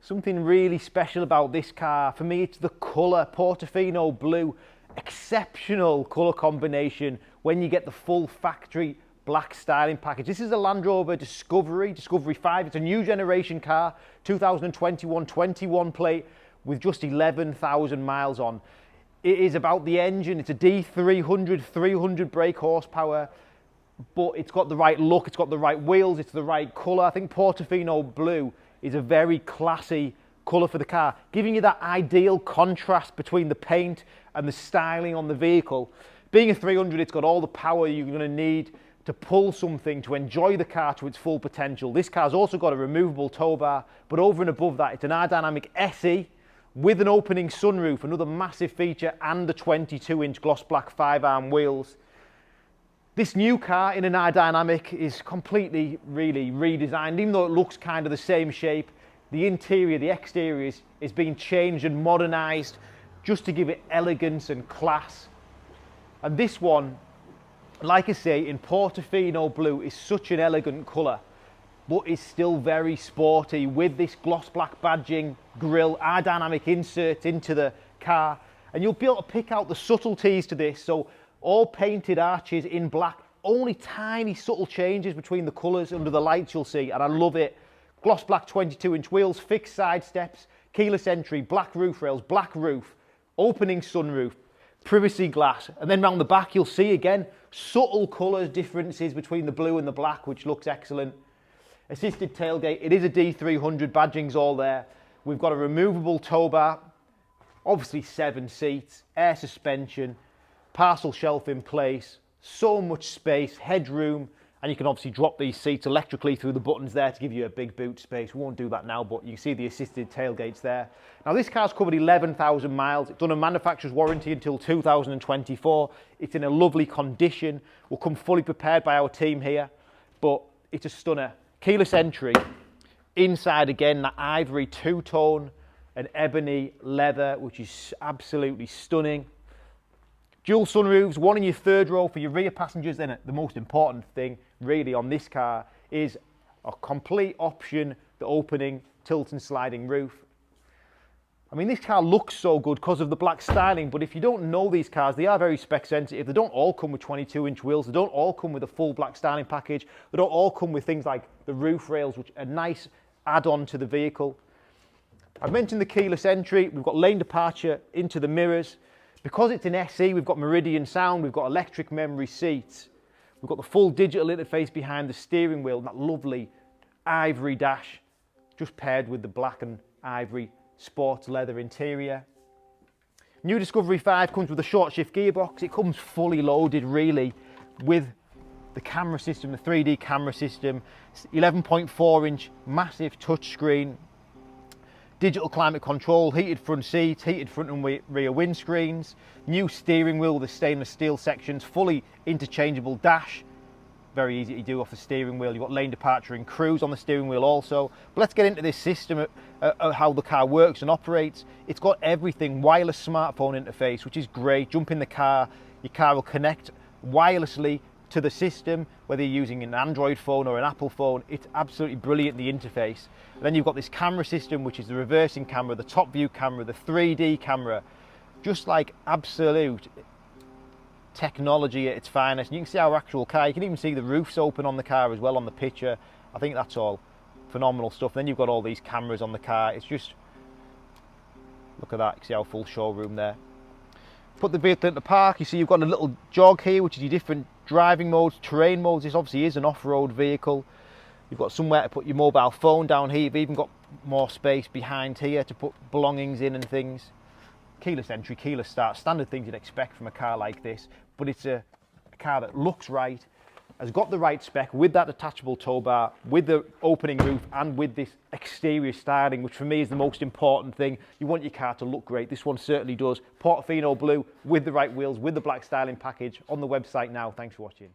Something really special about this car, for me, it's the colour. Portofino Blue, exceptional colour combination when you get the full factory black styling package. This is a Land Rover Discovery 5. It's a new generation car, 2021 21 plate with just 11,000 miles on. It is about the engine. It's a D300, 300 brake horsepower, but it's got the right look, it's got the right wheels, it's the right colour. I think Portofino Blue is a very classy colour for the car, giving you that ideal contrast between the paint and the styling on the vehicle. Being a 300, it's got all the power you're going to need to pull something, to enjoy the car to its full potential. This car's also got a removable tow bar, but over and above that, it's an aerodynamic SE with an opening sunroof, another massive feature, and the 22-inch gloss black 5-arm wheels. This new car in an aerodynamic is completely, really redesigned. Even though it looks kind of the same shape, the interior, the exterior is being changed and modernised just to give it elegance and class. And this one, like I say, in Portofino Blue, is such an elegant colour, but is still very sporty with this gloss black badging, grille, aerodynamic inserts into the car. And you'll be able to pick out the subtleties to this. So all painted arches in black, only tiny subtle changes between the colours under the lights you'll see, and I love it. Gloss black 22-inch wheels, fixed side steps, keyless entry, black roof rails, black roof, opening sunroof, privacy glass, and then round the back you'll see again subtle colour differences between the blue and the black, which looks excellent. Assisted tailgate, it is a D300, badging's all there. We've got a removable tow bar, obviously 7 seats, air suspension, parcel shelf in place, so much space, headroom, and you can obviously drop these seats electrically through the buttons there to give you a big boot space. We won't do that now, but you can see the assisted tailgates there. Now this car's covered 11,000 miles. It's done a manufacturer's warranty until 2024. It's in a lovely condition. We'll come fully prepared by our team here, but it's a stunner. Keyless entry, inside again, that ivory two-tone and ebony leather, which is absolutely stunning. Dual sunroofs, one in your third row for your rear passengers. Then the most important thing really on this car is a complete option, the opening tilt and sliding roof. I mean, this car looks so good because of the black styling, but if you don't know these cars, they are very spec sensitive. They don't all come with 22-inch wheels. They don't all come with a full black styling package. They don't all come with things like the roof rails, which are a nice add-on to the vehicle. I've mentioned the keyless entry. We've got lane departure into the mirrors. Because it's an SE, we've got Meridian sound, we've got electric memory seats. We've got the full digital interface behind the steering wheel, and that lovely ivory dash, just paired with the black and ivory sports leather interior. New Discovery 5 comes with a short shift gearbox. It comes fully loaded really with the camera system, the 3D camera system, 11.4-inch massive touchscreen, digital climate control, heated front seats, heated front and rear windscreens, new steering wheel with the stainless steel sections, fully interchangeable dash, very easy to do off the steering wheel. You've got lane departure and cruise on the steering wheel also. But let's get into this system, how the car works and operates. It's got everything, wireless smartphone interface, which is great. Jump in the car, your car will connect wirelessly to the system, whether you're using an Android phone or an Apple phone. It's absolutely brilliant, the interface. And then you've got this camera system, which is the reversing camera, the top view camera, the 3D camera, just like absolute technology at its finest. And you can see our actual car. You can even see the roofs open on the car as well on the picture. I think that's all phenomenal stuff. Then you've got all these cameras on the car. It's just, look at that, you can see our full showroom there. Put the vehicle into park, you see you've got a little jog here, which is your different driving modes, terrain modes. This obviously is an off-road vehicle. You've got somewhere to put your mobile phone down here. You've even got more space behind here to put belongings in and things. Keyless entry, keyless start, standard things you'd expect from a car like this, but it's a car that looks right, has got the right spec with that detachable tow bar, with the opening roof, and with this exterior styling, which for me is the most important thing. You want your car to look great. This one certainly does. Portofino Blue with the right wheels, with the black styling package, on the website now. Thanks for watching.